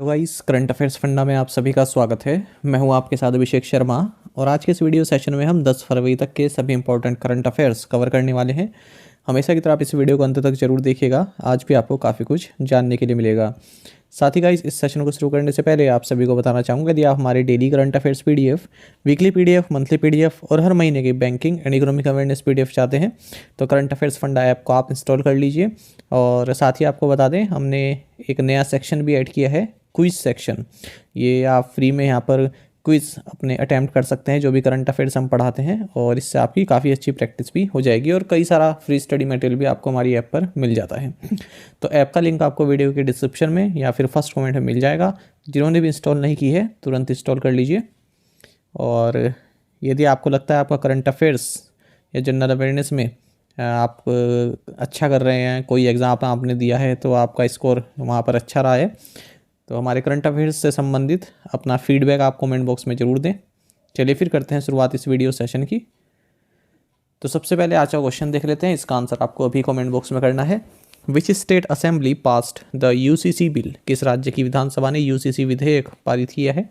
तो guys current affairs funda में आप सभी का स्वागत है। मैं हूं आपके साथ अभिषेक शर्मा और आज के इस वीडियो सेशन में हम 10 फरवरी तक के सभी इंपॉर्टेंट करंट अफेयर्स कवर करने वाले हैं। हमेशा की तरह आप इस वीडियो को अंत तक जरूर देखिएगा, आज भी आपको काफ़ी कुछ जानने के लिए मिलेगा। साथ ही गाइस इस सेशन को शुरू करने से पहले आप सभी को बताना चाहूँगा, यदि आप हमारे daily current affairs PDF, weekly PDF, monthly PDF और हर महीने की banking and economic awareness PDF चाहते हैं तो करंट अफेयर्स फंडा ऐप को आप इंस्टॉल कर लीजिए। और साथ ही आपको बता दें, हमने एक नया सेक्शन भी ऐड किया है, क्विज सेक्शन। ये आप फ्री में यहाँ पर क्विज अपने अटैम्प्ट कर सकते हैं जो भी करंट अफेयर्स हम पढ़ाते हैं, और इससे आपकी काफ़ी अच्छी प्रैक्टिस भी हो जाएगी और कई सारा फ्री स्टडी मटेरियल भी आपको हमारी ऐप पर मिल जाता है। तो ऐप का लिंक आपको वीडियो के डिस्क्रिप्शन में या फिर फर्स्ट कमेंट में मिल जाएगा। जिन्होंने भी इंस्टॉल नहीं की है तुरंत इंस्टॉल कर लीजिए। और यदि आपको लगता है आपका करंट अफेयर्स या जनरल अवेयरनेस में आप अच्छा कर रहे हैं, कोई एग्ज़ाम आपने दिया है तो आपका स्कोर वहाँ पर अच्छा रहा है, तो हमारे करंट अफेयर्स से संबंधित अपना फीडबैक आप कमेंट बॉक्स में ज़रूर दें। चलिए फिर करते हैं शुरुआत इस वीडियो सेशन की। तो सबसे पहले आज का क्वेश्चन देख लेते हैं, इसका आंसर आपको अभी कमेंट बॉक्स में करना है। Which state assembly passed the UCC bill? किस राज्य की विधानसभा ने यूसीसी विधेयक पारित किया है?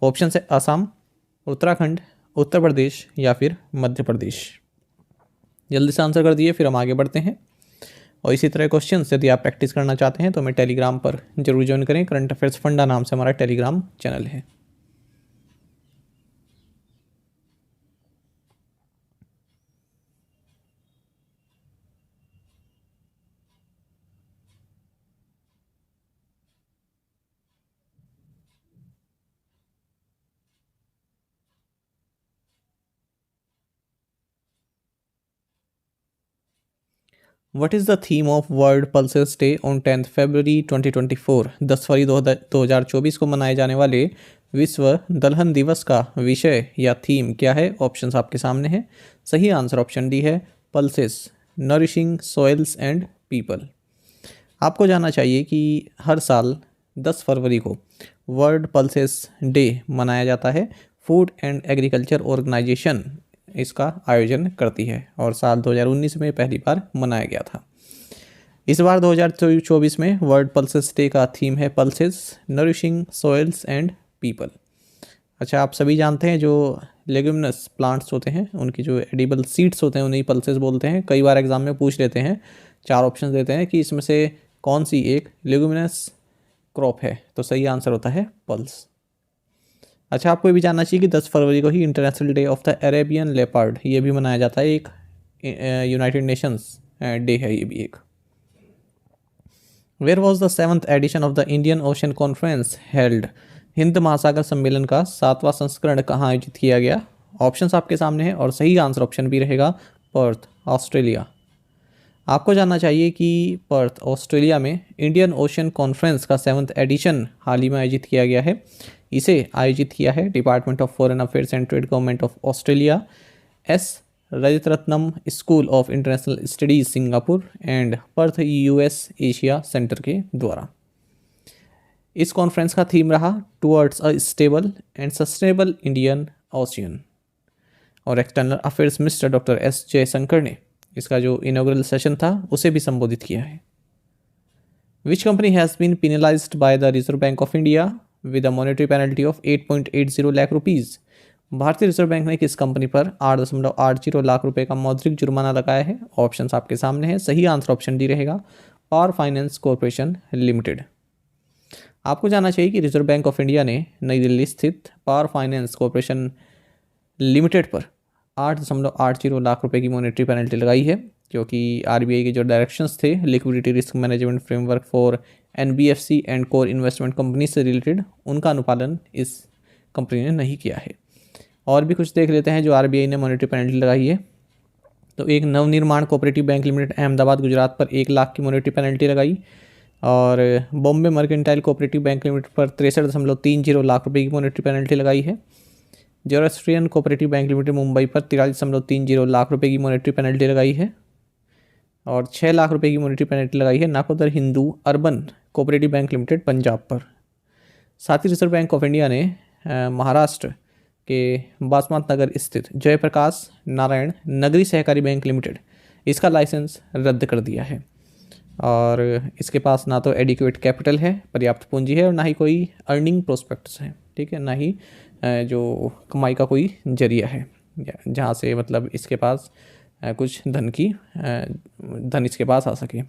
ऑप्शन है असम, उत्तराखंड, उत्तर प्रदेश या फिर मध्य प्रदेश। जल्दी से आंसर कर दिए, फिर हम आगे बढ़ते हैं। और इसी तरह क्वेश्चन यदि आप प्रैक्टिस करना चाहते हैं तो हमें टेलीग्राम पर जरूर ज्वाइन करें। करंट अफेयर्स फंडा नाम से हमारा टेलीग्राम चैनल है। What is the theme of world pulses day on 10 फरवरी 2024? 10 फरवरी 2024 को मनाए जाने वाले विश्व दलहन दिवस का विषय या थीम क्या है? ऑप्शंस आपके सामने हैं। सही आंसर ऑप्शन डी है, pulses, nourishing soils and people. आपको जानना चाहिए कि हर साल 10 फरवरी को वर्ल्ड पल्सेस डे मनाया जाता है। फूड एंड एग्रीकल्चर ऑर्गेनाइजेशन इसका आयोजन करती है और साल 2019 में पहली बार मनाया गया था। इस बार 2024 में वर्ल्ड पल्सेस डे का थीम है pulses, nourishing soils and people. अच्छा, आप सभी जानते हैं जो लेग्यूमिनस प्लांट्स होते हैं उनकी जो एडिबल सीड्स होते हैं उन्हें पल्सेस बोलते हैं। कई बार एग्जाम में पूछ लेते हैं, 4 ऑप्शन देते हैं कि इसमें से कौन सी एक लेग्यूमिनस क्रॉप है, तो सही आंसर होता है पल्स। अच्छा, आपको ये भी जानना चाहिए कि 10 फरवरी को ही international day of the Arabian leopard ये भी मनाया जाता है। एक यूनाइटेड नेशंस डे है ये भी एक। Where was the 7th edition of the Indian Ocean conference held? हिंद महासागर सम्मेलन का 7वां संस्करण कहाँ आयोजित किया गया? ऑप्शंस आपके सामने हैं और सही आंसर ऑप्शन भी रहेगा पर्थ, ऑस्ट्रेलिया। आपको जानना चाहिए कि पर्थ, ऑस्ट्रेलिया में इंडियन ओशन कॉन्फ्रेंस का 7th एडिशन हाल ही में आयोजित किया गया है। इसे आयोजित किया है department of foreign affairs and trade government of Australia, S Rajaratnam school of international studies Singapore and Perth US Asia centre के द्वारा। इस कॉन्फ्रेंस का थीम रहा towards a stable and sustainable Indian ocean. और external affairs minister doctor S Jaishankar ने इसका जो inaugural session था उसे भी संबोधित किया है। Which company has been penalized by the reserve bank of India with a monetary penalty of 8.80 lakh rupees? भारतीय रिजर्व बैंक ने किस कंपनी पर 8.80 लाख रुपए का मौद्रिक जुर्माना लगाया है? ऑप्शंस आपके सामने हैं। सही आंसर ऑप्शन डी रहेगा, पावर फाइनेंस कॉरपोरेशन लिमिटेड। आपको जानना चाहिए कि रिजर्व बैंक ऑफ इंडिया ने नई दिल्ली स्थित पावर फाइनेंस कॉरपोरेशन लिमिटेड पर 8.80 लाख रुपए की मॉनेटरी पेनल्टी लगाई है, क्योंकि आरबीआई के जो डायरेक्शंस थे liquidity risk management framework for NBFC and core investment company से रिलेटेड, उनका अनुपालन इस कंपनी ने नहीं किया है। और भी कुछ देख लेते हैं जो आरबीआई ने मॉनेटरी पेनल्टी लगाई है। तो एक Navnirman cooperative bank limited Ahmedabad Gujarat पर 1 लाख की मॉनेटरी पेनल्टी लगाई, और Bombay mercantile cooperative bank limited पर 63.30 लाख रुपये की मॉनेटरी पेनल्टी लगाई है। Zoroastrian cooperative bank limited Mumbai पर 43.30 लाख रुपए की मॉनेटरी पेनल्टी लगाई है, और 6 लाख रुपए की मॉनेटरी पेनल्टी लगाई है Nakodar Hindu urban cooperative bank limited Punjab पर। साथ ही रिजर्व बैंक ऑफ इंडिया ने महाराष्ट्र के बासमत नगर स्थित जयप्रकाश नारायण नगरी सहकारी बैंक लिमिटेड इसका लाइसेंस रद्द कर दिया है। और इसके पास ना तो एडिक्वेट कैपिटल है, पर्याप्त पूंजी है, और ना ही कोई अर्निंग प्रोस्पेक्ट्स हैं, ठीक है, ना ही जो कमाई का कोई जरिया है जहाँ से मतलब इसके पास कुछ धन इसके पास आ सके।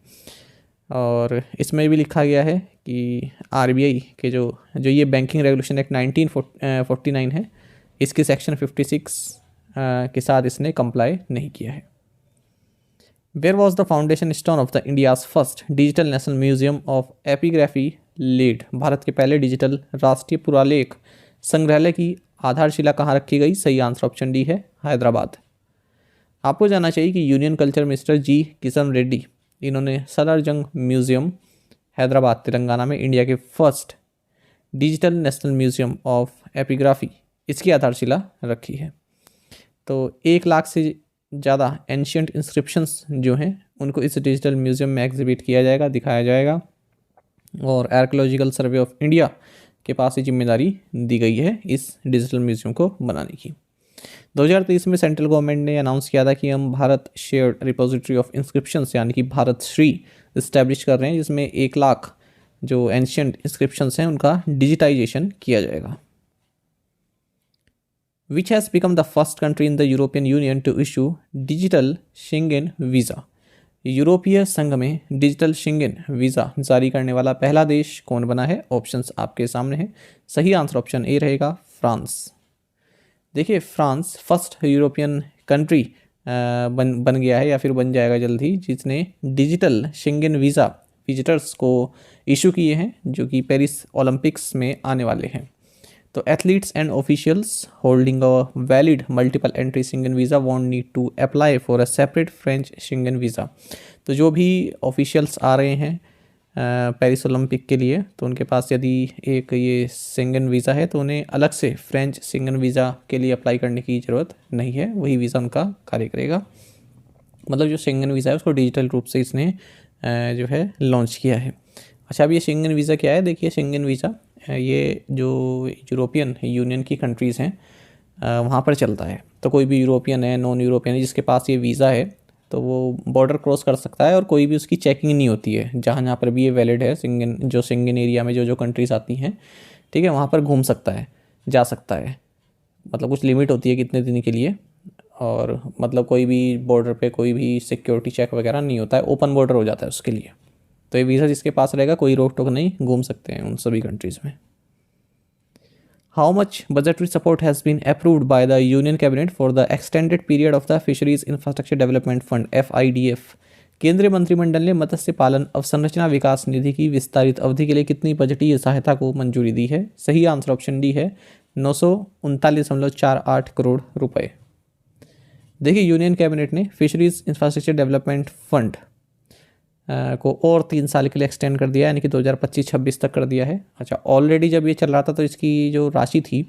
और इसमें भी लिखा गया है कि आरबीआई के जो ये बैंकिंग रेगुलेशन एक्ट 1949 है, इसके सेक्शन 56 के साथ इसने कंप्लाई नहीं किया है। Where was the foundation stone of the India's first digital national museum of epigraphy laid? Bharat के पहले डिजिटल राष्ट्रीय पुरालेख संग्रहालय की आधारशिला कहाँ रखी गई? सही आंसर ऑप्शन डी है, हैदराबाद। आपको जानना चाहिए कि यूनियन कल्चर मिनिस्टर जी किशन रेड्डी, इन्होंने सलारजंग म्यूजियम हैदराबाद तेलंगाना में इंडिया के first digital national museum of epigraphy इसकी आधारशिला रखी है। तो 1 लाख से ज़्यादा एंशियंट इंस्क्रिप्शंस जो हैं उनको इस डिजिटल म्यूजियम में एग्जिबिट किया जाएगा, दिखाया जाएगा। और आर्कियोलॉजिकल सर्वे ऑफ इंडिया के पास ये जिम्मेदारी दी गई है इस डिजिटल म्यूजियम को बनाने की। 2023 में सेंट्रल गवर्नमेंट ने अनाउंस किया था कि हम Bharat shared repository of inscriptions यानी कि भारत श्री इस्टेब्लिश कर रहे हैं, जिसमें 1 लाख जो एंशियंट इंस्क्रिप्शंस हैं उनका डिजिटाइजेशन किया जाएगा। Which has become the first country in the European Union to issue digital Schengen visa? यूरोपीय संघ में डिजिटल शेंगेन वीज़ा जारी करने वाला पहला देश कौन बना है? ऑप्शंस आपके सामने हैं। सही आंसर ऑप्शन ए रहेगा, फ्रांस। देखिए, फ्रांस फर्स्ट यूरोपियन कंट्री बन गया है या फिर बन जाएगा जल्द ही, जिसने डिजिटल शेंगेन वीज़ा विजिटर्स को इशू किए हैं, जो कि पेरिस ओलंपिक्स में आने वाले हैं। तो athletes and officials holding a valid multiple entry Schengen visa won't need to apply for a separate French Schengen visa. तो जो भी ऑफिशियल्स आ रहे हैं पेरिस ओलंपिक के लिए, तो उनके पास यदि एक ये शेंगेन वीज़ा है तो उन्हें अलग से फ्रेंच शेंगेन वीज़ा के लिए अप्लाई करने की ज़रूरत नहीं है, वही वीज़ा उनका कार्य करेगा। मतलब जो शेंगेन वीज़ा है उसको डिजिटल रूप से इसने जो है लॉन्च किया है। अच्छा, अब ये शेंगेन वीज़ा क्या है? देखिए, शेंगेन वीज़ा ये जो यूरोपियन यूनियन की कंट्रीज़ हैं वहाँ पर चलता है। तो कोई भी यूरोपियन है, नॉन यूरोपियन है, जिसके पास ये वीज़ा है तो वो बॉर्डर क्रॉस कर सकता है और कोई भी उसकी चेकिंग नहीं होती है। जहाँ पर भी ये वैलिड है, शेंगेन एरिया में जो कंट्रीज़ आती हैं, ठीक है, वहाँ पर घूम सकता है, जा सकता है। मतलब कुछ लिमिट होती है कितने दिन के लिए, और मतलब कोई भी बॉर्डर पे कोई भी सिक्योरिटी चेक वगैरह नहीं होता है, ओपन बॉर्डर हो जाता है उसके लिए। तो ये वीज़ा जिसके पास रहेगा कोई रोक टोक नहीं, घूम सकते हैं उन सभी कंट्रीज़ में। How much budgetary support has been approved by the union cabinet for the extended period of the fisheries infrastructure development fund FIDF? केंद्रीय मंत्रिमंडल ने मत्स्य पालन अवसंरचना विकास निधि की विस्तारित अवधि के लिए कितनी बजटीय सहायता को मंजूरी दी है? सही आंसर ऑप्शन डी है, 939.48 करोड़ रुपए। देखिए, यूनियन कैबिनेट ने फिशरीज इंफ्रास्ट्रक्चर डेवलपमेंट फंड को और 3 साल के लिए एक्सटेंड कर दिया, यानी कि 2025-26 तक कर दिया है। अच्छा, ऑलरेडी जब ये चल रहा था तो इसकी जो राशि थी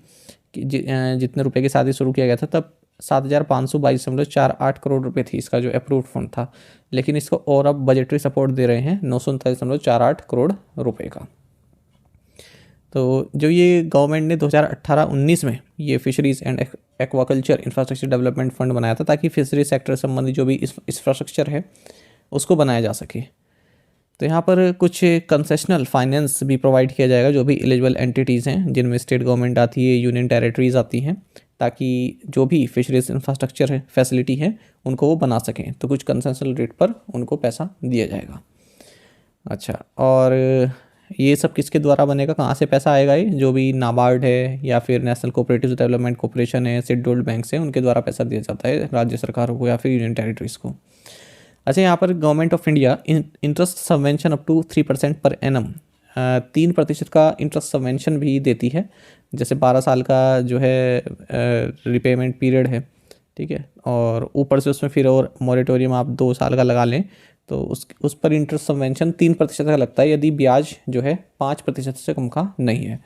जितने रुपए के साथ ही शुरू किया गया था, तब 7,522.48 करोड़ रुपए थी इसका जो अप्रूव्ड फंड था। लेकिन इसको और अब बजटरी सपोर्ट दे रहे हैं 939.48 करोड़ रुपए का। तो जो ये गवर्नमेंट ने 2018-19 में ये fisheries and aquaculture infrastructure development fund बनाया था, ताकि फिशरी सेक्टर संबंधी जो भी इंफ्रास्ट्रक्चर है उसको बनाया जा सके। तो यहाँ पर कुछ कंसेशनल फाइनेंस भी प्रोवाइड किया जाएगा जो भी एलिजिबल एंटिटीज़ हैं, जिनमें स्टेट गवर्नमेंट आती है, यूनियन टेरिटरीज़ आती हैं, ताकि जो भी फिशरीज इंफ्रास्ट्रक्चर है, फैसिलिटी है, उनको वो बना सकें। तो कुछ कंसेशनल रेट पर उनको पैसा दिया जाएगा। अच्छा, और ये सब किसके द्वारा बनेगा, कहाँ से पैसा आएगा? ये जो भी नाबार्ड है या फिर नेशनल कोऑपरेटिव डेवलपमेंट कॉर्पोरेशन है, शेड्यूल्ड बैंक है, उनके द्वारा पैसा दिया जाता है राज्य सरकारों को या फिर यूनियन टेरिटरीज़ को। अच्छा, यहाँ पर government of India interest subvention up to 3% पर एनम 3% का इंटरेस्ट सबवेंशन भी देती है। जैसे 12 साल का जो है रिपेमेंट पीरियड है, ठीक है, और ऊपर से उसमें फिर और मॉरेटोरियम आप 2 साल का लगा लें तो उस पर इंटरेस्ट सबवेंशन 3% का लगता है, यदि ब्याज जो है 5% से कम का नहीं है।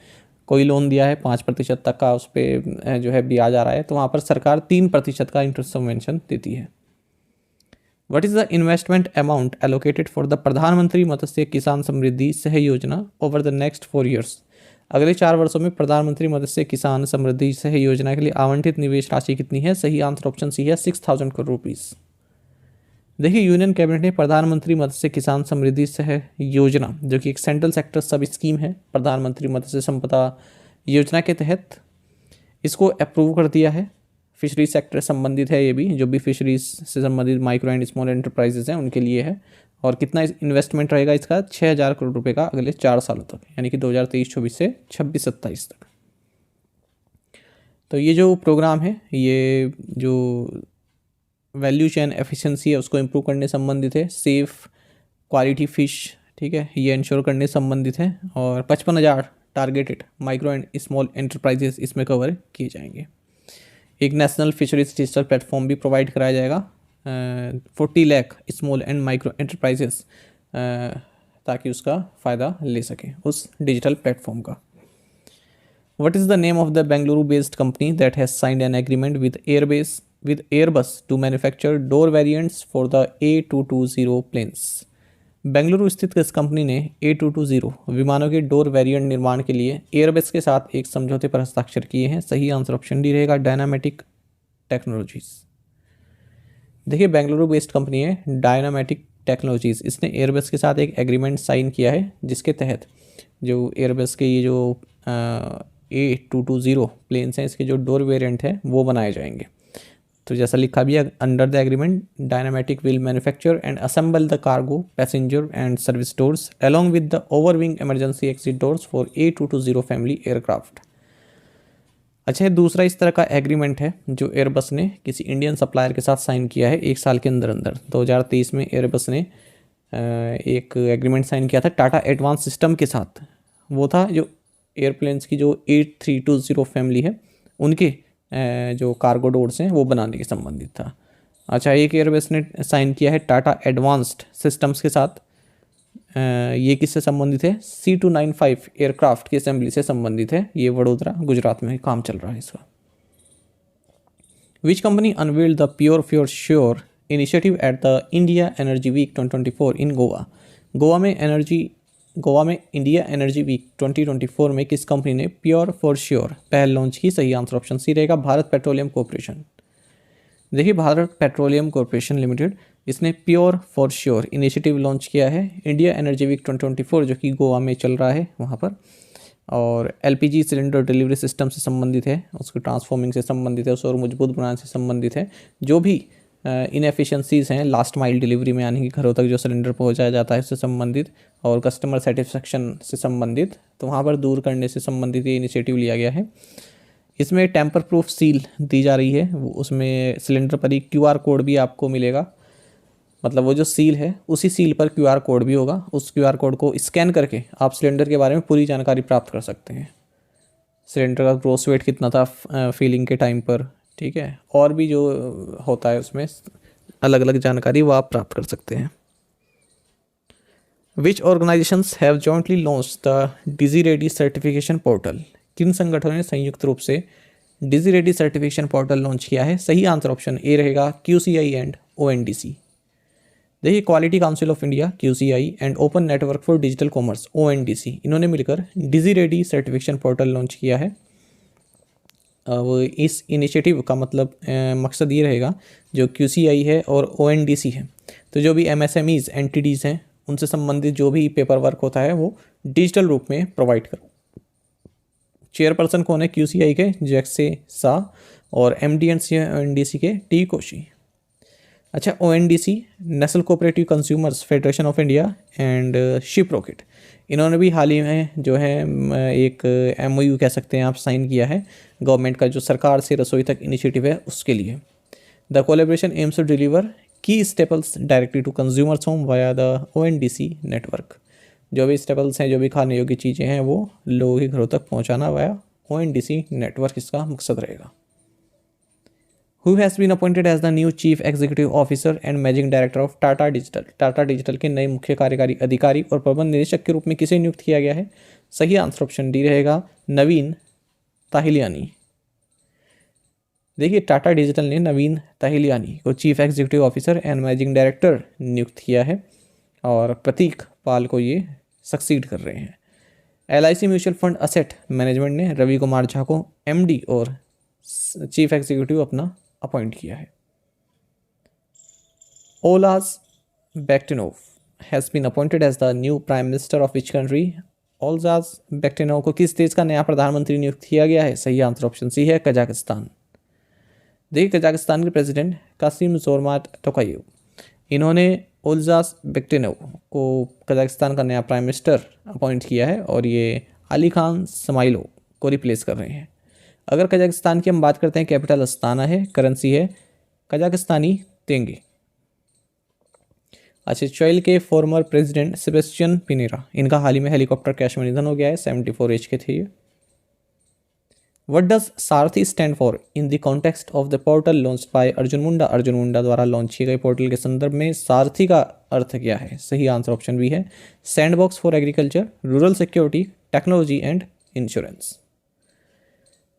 कोई लोन दिया है 5% तक का, उस पर जो है ब्याज आ रहा है, तो वहाँ पर सरकार 3% का इंटरेस्ट सबवेंशन देती है। What is the investment amount allocated for the प्रधानमंत्री मत्स्य किसान समृद्धि सह योजना over the next 4 years? अगले 4 वर्षों में प्रधानमंत्री मत्स्य किसान समृद्धि सह योजना के लिए आवंटित निवेश राशि कितनी है? सही आंसर ऑप्शन सी है, 6,000 करोड़ रुपीज़। देखिए यूनियन कैबिनेट ने प्रधानमंत्री मत्स्य किसान समृद्धि सह योजना, जो कि एक सेंट्रल सेक्टर सब स्कीम है प्रधानमंत्री मत्स्य संपदा योजना के तहत, इसको अप्रूव कर दिया है। फिशरीज सेक्टर संबंधित है, ये भी जो भी फिशरीज से संबंधित माइक्रो एंड स्मॉल एंटरप्राइजेज हैं उनके लिए है। और कितना इन्वेस्टमेंट रहेगा इसका, 6,000 करोड़ रुपए का अगले 4 सालों तक, यानी कि 2023-24 से 26-27 तक। तो ये जो प्रोग्राम है, ये जो वैल्यू चेन एफिशिएंसी है उसको इम्प्रूव करने संबंधित है। सेफ क्वालिटी फ़िश, ठीक है, ये इंश्योर करने संबंधित है। और 55,000 targeted micro and small enterprises इसमें कवर किए जाएंगे। एक नेशनल फिशरीज डिजिटल प्लेटफॉर्म भी प्रोवाइड कराया जाएगा 40 lakh small and micro enterprises, ताकि उसका फ़ायदा ले सकें उस डिजिटल प्लेटफॉर्म का। What is the name of the Bengaluru-based company that has signed an agreement with Airbus to manufacture door variants for the A220 planes? Bengaluru स्थित इस कंपनी ने A220 विमानों के डोर वेरिएंट निर्माण के लिए एयरबस के साथ एक समझौते पर हस्ताक्षर किए हैं। सही आंसर ऑप्शन डी रहेगा, डायनामेटिक टेक्नोलॉजीज। देखिए बेंगलुरु बेस्ड कंपनी है डायनामेटिक टेक्नोलॉजीज, इसने एयरबस के साथ एक एग्रीमेंट साइन किया है, जिसके तहत जो एयरबस के ये जो A220 प्लेन्स हैं, इसके जो डोर वेरिएंट है वो बनाए जाएंगे। तो जैसा लिखा भी है, under the agreement Dynamatic will manufacture and assemble the cargo, passenger and service doors along with the overwing emergency exit doors for A220 family aircraft. अच्छा, दूसरा इस तरह का एग्रीमेंट है जो एयरबस ने किसी इंडियन सप्लायर के साथ साइन किया है 1 साल के अंदर अंदर। 2023 में एयरबस ने एक एग्रीमेंट साइन किया था टाटा एडवांस सिस्टम के साथ। वो था जो एयरप्लेन्स की जो A320 फैमिली है उनके जो कार्गो डोर्स हैं वो बनाने के संबंधित था। अच्छा, एक एयरबस ने साइन किया है टाटा एडवांस्ड सिस्टम्स के साथ, ये किससे संबंधित है, C295 एयरक्राफ्ट की असेंबली से संबंधित है। ये वडोदरा गुजरात में काम चल रहा है इसका। Which company unveiled the pure for sure initiative at the India energy week 2024 in Goa? Goa में इंडिया एनर्जी वीक 2024 में किस कंपनी ने प्योर फॉर श्योर पहल लॉन्च की? सही आंसर ऑप्शन सी रहेगा, भारत पेट्रोलियम कॉरपोरेशन। देखिए भारत पेट्रोलियम कॉरपोरेशन लिमिटेड, इसने pure for sure initiative launch किया है इंडिया एनर्जी वीक 2024, जो कि गोवा में चल रहा है वहाँ पर। और LPG सिलेंडर डिलीवरी सिस्टम से संबंधित है, उसके ट्रांसफॉर्मिंग से संबंधित है, उसे और मजबूत बनाने से संबंधित है। जो भी इनएफिशिएंसीज हैं लास्ट माइल डिलीवरी में, यानी कि घरों तक जो सिलेंडर पहुंचाया जाता है उससे संबंधित, और कस्टमर सेटिस्फेक्शन से संबंधित, तो वहाँ पर दूर करने से संबंधित ये इनिशिएटिव लिया गया है। इसमें टेम्पर प्रूफ सील दी जा रही है, उसमें सिलेंडर पर ही QR कोड भी आपको मिलेगा। मतलब वो जो सील है उसी सील पर QR कोड भी होगा, उस QR कोड को स्कैन करके आप सिलेंडर के बारे में पूरी जानकारी प्राप्त कर सकते हैं। सिलेंडर का ग्रोस वेट कितना था फिलिंग के टाइम पर, ठीक है, और भी जो होता है उसमें अलग अलग जानकारी वो आप प्राप्त कर सकते हैं। Which organizations have jointly launch the digi ready certification portal? किन संगठनों ने संयुक्त रूप से digi ready certification portal launch किया है? सही आंसर ऑप्शन ए रहेगा, QCI एंड ONDC। देखिए quality council of India QCI and open network for digital commerce ONDC, इन्होंने मिलकर digi ready certification portal launch किया है। वो इस इनिशिएटिव का मतलब मकसद ये रहेगा, जो QCI है और ONDC है, तो जो भी MSMEs एंटिटीज़ हैं उनसे संबंधित जो भी पेपर वर्क होता है वो डिजिटल रूप में प्रोवाइड करो। चेयरपर्सन कौन है QCI के? जैक्से शाह, और MD एंड ONDC के T कोशी। अच्छा, ONDC national cooperative consumers federation of India and ship rocket, इन्होंने भी हाल ही में जो है एक MOU कह सकते हैं आप साइन किया है गवर्नमेंट का, जो सरकार से रसोई तक इनिशिएटिव है उसके लिए। The collaboration aims to deliver key staples directly to consumers home via the ONDC network. जो भी स्टेपल्स हैं, जो भी खाने योग्य चीज़ें हैं, वो लोगों के घरों तक पहुंचाना वाया ONDC नेटवर्क इसका मकसद रहेगा। Who has been appointed as the new Chief Executive Officer and Managing Director of Tata Digital? Tata digital के नए मुख्य कार्यकारी अधिकारी और प्रबंध निदेशक के रूप में किसे नियुक्त किया गया है? सही आंसर ऑप्शन डी रहेगा, नवीन ताहिलियानी। देखिए टाटा डिजिटल ने नवीन ताहिलियानी को chief executive officer and managing director नियुक्त किया है, और प्रतीक पाल को ये सक्सीड कर रहे हैं। LIC mutual fund asset management ने रवि कुमार झा को MD और चीफ एग्जीक्यूटिव अपना अपॉइंट किया है। Olzhas Bektenov has been appointed as the new prime minister of which country? Olzhas Bektenov को किस देश का नया प्रधानमंत्री नियुक्त किया गया है? सही आंसर ऑप्शन सी है, कजाकिस्तान। देखिए, कजाकिस्तान के प्रेसिडेंट कासिम जोरमाट टोकायेव, इन्होंने ओल्जास बेक्टिनोव को कजाकिस्तान का नया प्राइम मिनिस्टर अपॉइंट किया है और ये अली खान समाइलो को रिप्लेस कर रहे हैं। अगर कजाकिस्तान की हम बात करते हैं, कैपिटल अस्ताना है, करेंसी है कजाकिस्तानी तेंगे। अच्छा, चिली के फॉर्मर प्रेसिडेंट सेबेस्टियन पिनेरा, इनका हाल ही में हेलीकॉप्टर क्रैश में निधन हो गया है, 74 एज के थे ये। What does Saarthi stand for in the context of the portal launch by Arjun Munda? Arjun Munda द्वारा लॉन्च किए गए पोर्टल के संदर्भ में सारथी का अर्थ क्या है? सही आंसर ऑप्शन बी है, sandbox for agriculture, rural security, technology and insurance.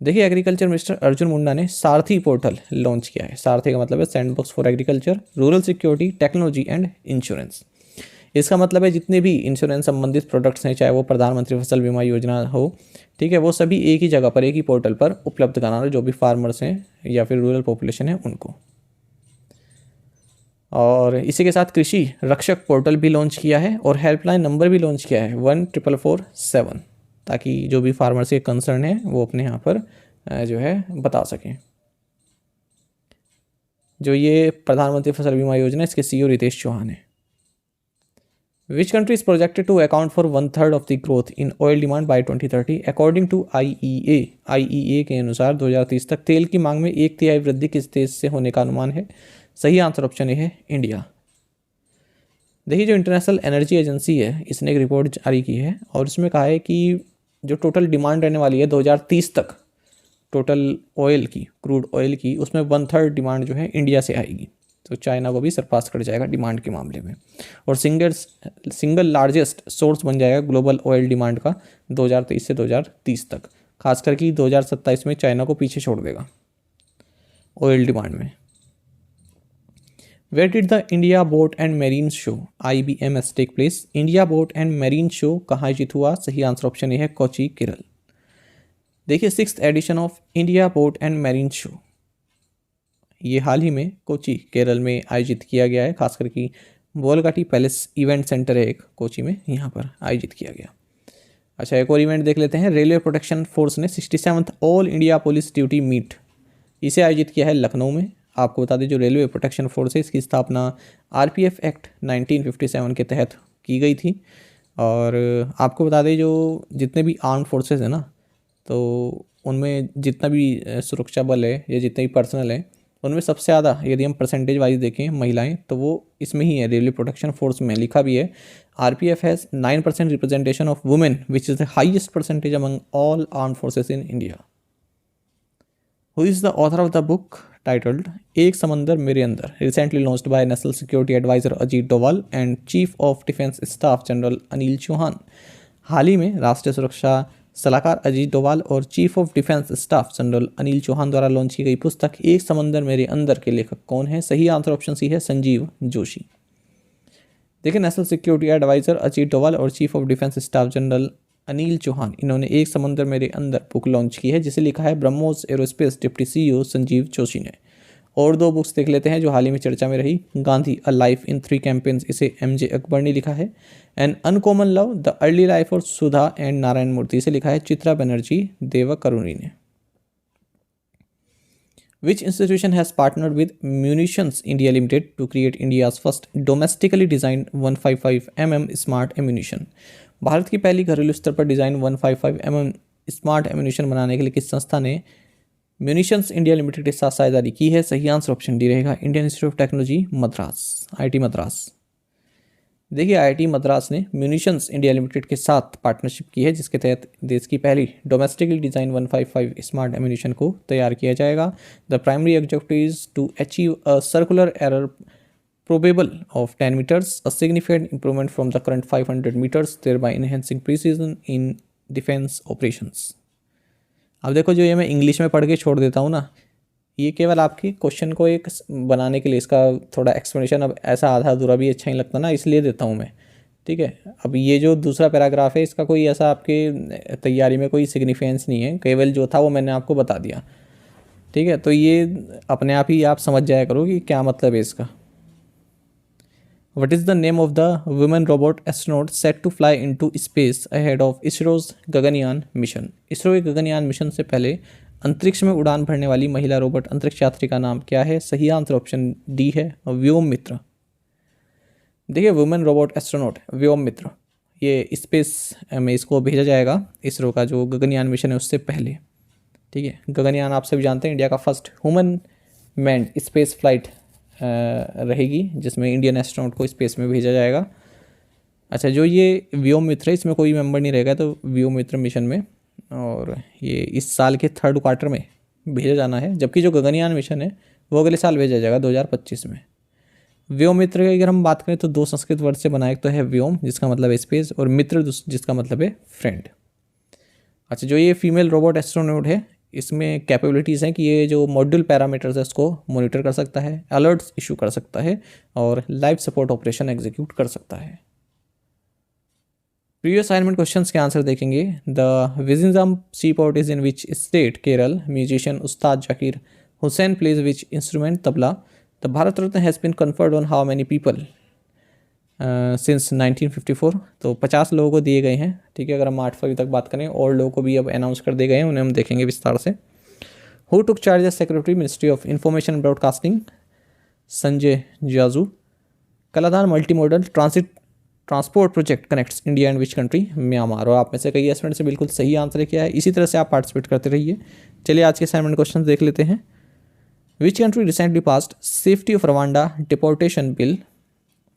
देखिए, एग्रीकल्चर मिनिस्टर अर्जुन मुंडा ने सारथी पोर्टल लॉन्च किया है। सारथी का मतलब है sandbox for agriculture, rural security, technology and insurance. इसका मतलब है जितने भी इंश्योरेंस संबंधित प्रोडक्ट्स हैं, चाहे वो प्रधानमंत्री फसल बीमा योजना हो, ठीक है, वो सभी एक ही जगह पर, एक ही पोर्टल पर उपलब्ध कराना, जो भी फार्मर्स हैं या फिर रूरल पॉपुलेशन है उनको। और इसी के साथ कृषि रक्षक पोर्टल भी लॉन्च किया है और हेल्पलाइन नंबर भी लॉन्च किया है 1447, ताकि जो भी फार्मर्स के कंसर्न है वो अपने यहाँ पर जो है बता सकें। जो ये प्रधानमंत्री फसल बीमा योजना, इसके सीईओ रितेश चौहान है। Which country is projected to account for 1/3 of the growth in oil demand by 2030? According to IEA, IEA के अनुसार 2030 तक तेल की मांग में 1/3 वृद्धि किस देश से होने का अनुमान है? सही आंसर ऑप्शन ए है, इंडिया। देखिए, जो इंटरनेशनल एनर्जी एजेंसी है, इसने एक रिपोर्ट जारी की है और इसमें कहा है कि जो टोटल डिमांड रहने वाली है 2030 तक टोटल ऑयल की, क्रूड ऑयल की, उसमें 1/3 डिमांड जो है इंडिया से आएगी। तो चाइना को भी सरपास कर जाएगा डिमांड के मामले में और सिंगल लार्जेस्ट सोर्स बन जाएगा ग्लोबल ऑयल डिमांड का 2023 से 2030 तक। खासकर कि 2027 में चाइना को पीछे छोड़ देगा ऑयल डिमांड में। Where did the India boat and marine show IBMS take place? India boat and marine show कहाँ आयोजित हुआ? सही आंसर ऑप्शन ए है, कोची, केरल। देखिए, 6th edition of India boat and marine show ये हाल ही में कोची, केरल में आयोजित किया गया है। खासकर कि बोलगाटी पैलेस इवेंट सेंटर है एक कोची में, यहाँ पर आयोजित किया गया। अच्छा, एक और इवेंट देख लेते हैं। रेलवे प्रोटेक्शन फोर्स ने 67th all India police duty meet, इसे आयोजित किया है लखनऊ में। आपको बता दें, जो रेलवे प्रोटेक्शन फोर्स है, इसकी स्थापना RPF एक्ट 1957 के तहत की गई थी। और आपको बता दें, जो जितने भी आर्म फोर्सेज है ना, तो उनमें जितना भी सुरक्षा बल है या जितने भी पर्सनल है, उनमें सबसे ज़्यादा यदि हम परसेंटेज वाइज देखें महिलाएं, तो वो इसमें ही है, रेलवे प्रोटेक्शन फोर्स में। लिखा भी है, RPF has 9% representation of women which is the highest percentage among all arm forces in India. Who is the author of the book titled Ek Samandar Mere Andar, recently launched by national security adviser Ajit Doval and chief of defence staff general Anil Chauhan? हाल ही में राष्ट्रीय सुरक्षा सलाहकार अजीत डोवाल और chief of defence staff general Anil Chauhan द्वारा launch की गई पुस्तक एक समंदर मेरे अंदर के लेखक कौन है? सही आंसर ऑप्शन सी है, संजीव जोशी। देखिए, national security adviser Ajit Doval और chief of defence staff general Anil Chauhan, इन्होंने एक समंदर मेरे अंदर बुक लॉन्च की है, जिसे लिखा है BrahMos aerospace deputy CEO Sanjeev Joshi ने। और दो बुक्स देख लेते हैं जो हाल ही में चर्चा में रही। Gandhi a life in 3 campaigns, इसे MJ अकबर ने लिखा है। And uncommon love the early life of Sudha and Narayana Murthy, इसे लिखा है चित्रा बनर्जी देवकरुणी ने। Which institution has partnered with Munitions India Limited to create India's first domestically designed 155 mm smart ammunition? Bharat की पहली घरेलू स्तर पर डिज़ाइन 155 mm स्मार्ट एम्यूनिशन बनाने के लिए किस संस्था ने म्यूनिशंस इंडिया लिमिटेड के साथ साझेदारी की है? सही आंसर ऑप्शन डी रहेगा, Indian institute of technology Madras, IIT Madras. देखिए, IIT मद्रास ने म्यूनिशंस इंडिया लिमिटेड के साथ पार्टनरशिप की है, जिसके तहत देश की पहली डोमेस्टिकली डिजाइन 155 स्मार्ट एम्यूनिशन को तैयार किया जाएगा। The primary objective is to achieve a circular error probable of 10 meters, a significant improvement from the current 500 meters, thereby enhancing precision in defense operations। अब देखो, जो ये मैं इंग्लिश में पढ़ के छोड़ देता हूँ ना, ये केवल आपकी क्वेश्चन को एक बनाने के लिए, इसका थोड़ा एक्सप्लेनेशन अब ऐसा आधा अधूरा भी अच्छा ही लगता ना, इसलिए देता हूँ मैं, ठीक है। अब ये जो दूसरा पैराग्राफ है, इसका कोई ऐसा आपके तैयारी में कोई सिग्निफिकेंस नहीं है, केवल जो था वो मैंने आपको बता दिया, ठीक है। तो ये अपने आप ही आप समझ जाया करो कि क्या मतलब है इसका। What is the name of the women robot astronaut set to fly into space ahead of ISRO's Gaganyaan mission? ISRO के गगनयान मिशन से पहले अंतरिक्ष में उड़ान भरने वाली महिला रोबोट अंतरिक्ष यात्री का नाम क्या है? सही आंसर ऑप्शन डी है, व्योम मित्र। देखिए, वुमेन रोबोट एस्ट्रोनॉट व्योम मित्र, ये स्पेस में इसको भेजा जाएगा इसरो का जो गगनयान मिशन है उससे पहले। ठीक है, गगनयान आप सभी जानते हैं इंडिया का first human manned space flight रहेगी जिसमें इंडियन एस्ट्रोनॉट को स्पेस में भेजा जाएगा। अच्छा, जो ये व्योम मित्र है इसमें कोई मेंबर नहीं रहेगा तो व्योम मित्र मिशन में, और ये इस साल के 3rd क्वार्टर में भेजा जाना है, जबकि जो गगनयान मिशन है वो अगले साल भेजा जाएगा 2025 में। व्योम मित्र की अगर हम बात करें तो 2 संस्कृत वर्ड से बना, एक तो है व्योम जिसका मतलब है स्पेस, और मित्र जिसका मतलब है फ्रेंड। अच्छा, जो ये फीमेल रोबोट एस्ट्रोनॉट है इसमें कैपेबिलिटीज़ हैं कि ये जो मॉड्यूल पैरामीटर्स है उसको मॉनिटर कर सकता है, अलर्ट्स इशू कर सकता है और लाइफ सपोर्ट ऑपरेशन एग्जीक्यूट कर सकता है। प्रीवियस असाइनमेंट क्वेश्चंस के आंसर देखेंगे। The Vizhinjam sea port is in which state? Kerala. Musician Ustad Zakir Hussain plays which instrument? Tabla. The Bharat Ratna has been conferred on how many people since 1954? तो 50 लोगों को दिए गए हैं। ठीक है, अगर हम 8 फरवरी तक बात करें, और लोगों को भी अब अनाउंस कर दिए गए हैं, उन्हें हम देखेंगे विस्तार से। Who took charge as secretary ministry of information broadcasting? Sanjay Jaju. Kaladan multi modal transport project connects India and which country? Myanmar. और आप में से कई स्टूडेंट से बिल्कुल सही आंसर किया है, इसी तरह से आप पार्टिसिपेट करते रहिए। चलिए आज के असाइनमेंट क्वेश्चन देख लेते हैं। Which country recently passed safety of Rwanda deportation bill?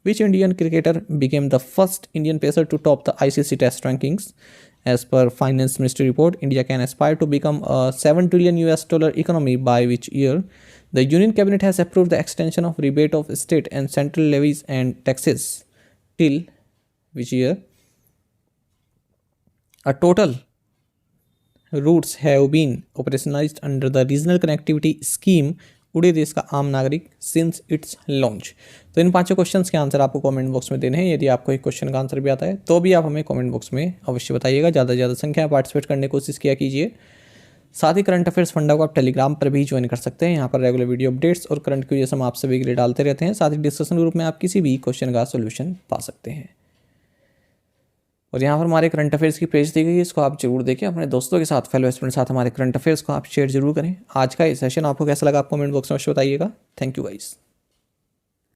Which Indian cricketer became the first Indian pacer to top the ICC Test rankings? As per Finance Ministry report, India can aspire to become a $7 trillion economy by which year? The Union Cabinet has approved the extension of rebate of state and central levies and taxes till which year? A total routes have been operationalized under the Regional Connectivity Scheme उड़े देश का आम नागरिक since it's launch. तो इन 5 questions के answer आपको comment box में देने हैं। यदि आपको एक क्वेश्चन का आंसर भी आता है तो भी आप हमें कमेंट बॉक्स में अवश्य बताइएगा। ज़्यादा से ज़्यादा संख्या में पार्टिसिपेट करने की कोशिश किया कीजिए। साथ ही करंट अफेयर्स फंडा को आप टेलीग्राम पर भी ज्वाइन कर सकते हैं। यहाँ पर रेगुलर वीडियो अपडेट्स और करंट क्विज़ हम आप सभी के लिए डालते रहते हैं। साथ ही डिस्कशन ग्रुप में आप किसी भी क्वेश्चन का सोल्यूशन पा सकते हैं। और यहाँ पर हमारे करंट अफेयर्स की पेज दी गई है, इसको आप जरूर देखें। अपने दोस्तों के साथ, फेलो स्टूडेंट के साथ हमारे करंट अफेयर्स को आप शेयर जरूर करें। आज का ये सेशन आपको कैसा लगा आप कमेंट बॉक्स में अवश्य बताइएगा। Thank you guys.